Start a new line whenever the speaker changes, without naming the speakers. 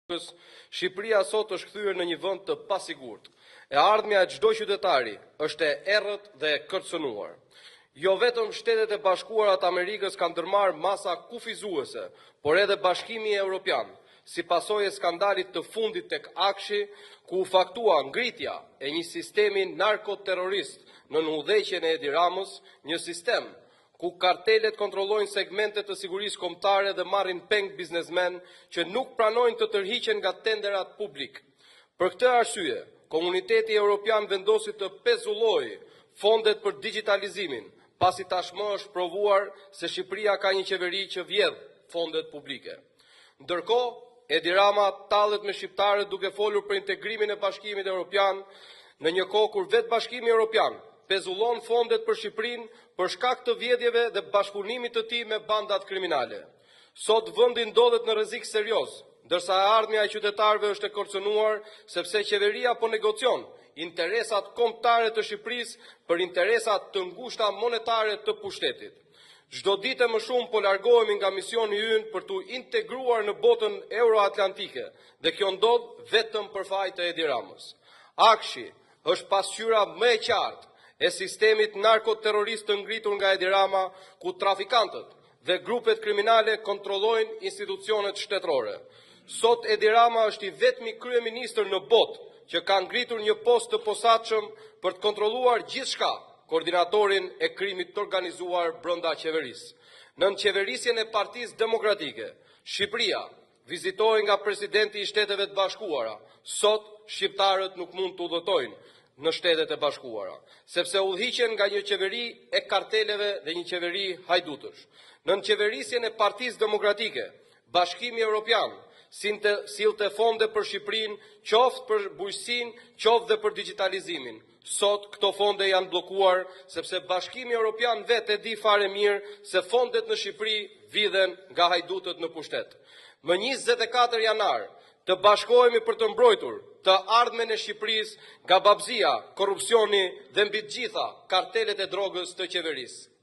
Shqipëria sot është kthyer në një vend të pasigurt. E ardhmja e çdo qytetari është e errët dhe e kërcënuar. Jo vetëm Shtetet e Bashkuara të Amerikës kanë ndërmarrë masa kufizuese, por edhe Bashkimi Evropian, si pasojë e skandalit të fundit tek Akshi, ku u faktua ngritja e një sistemi narkoterrorist në udhëheqjen e Edi Ramës, një sistem ku kartelet kontrollojnë segmente të sigurisë kombëtare dhe marrin peng biznesmen që nuk pranojnë të tërhiqen nga tenderat publik. Për këtë arsye, komuniteti evropian vendosi të pezullojë fondet për digitalizimin, pasi tashmë është provuar se Shqipëria ka një qeveri që vjedh fondet publike. Ndërkohë, Edi Rama tallet me shqiptarët duke folur për integrimin e Bashkimit Evropian në një kohë kur vetë Bashkimi Evropian pezullon fondet për Shqipërinë për shkak të vjedhjeve dhe bashkëpunimit të tij me bandat kriminale. Sot vendi ndodhet në rrezik serioz, ndërsa e ardhmja e qytetarëve është e kërcënuar sepse qeveria po negocion interesat kombëtare të Shqipërisë për interesat të ngushta monetare të pushtetit. Çdo ditë më shumë po largohemi nga misioni ynë për të integruar në botën euroatlantike dhe kjo ndodh vetëm për faj të Edi Ramës. Akshi është pasqyra më e qartë e sistemit narkoterrorist të ngritur nga Edi Rama, ku trafikantët dhe grupet kriminale kontrollojnë institucionet shtetërore. Sot Edi Rama është i vetmi kryeministër në botë që ka ngritur një post të posaçëm për të kontrolluar gjithçka, koordinatorin e krimit të organizuar brenda qeverisë. Në qeverisjen e Partisë Demokratike, Shqipëria vizitohej nga presidenti i Shteteve të Bashkuara. Sot shqiptarët nuk mund të udhëtojnë në Shtetet e Bashkuara, sepse udhëhiqen nga një qeveri e karteleve dhe një qeveri hajdutësh. Në qeverisjen e Partisë Demokratike, Bashkimi Evropian sillte fonde për Shqipërinë, qoftë për bujqësinë, qoftë dhe për digitalizimin. Sot këto fonde janë bllokuar sepse Bashkimi Evropian vetë e di fare mirë se fondet në Shqipëri vidhen nga hajdutët në pushtet. Më 24 janar të bashkohemi për të mbrojtur të ardhmen e Shqipërisë nga babëzia, korrupsioni dhe mbi të gjitha kartelet e drogës të qeverisë.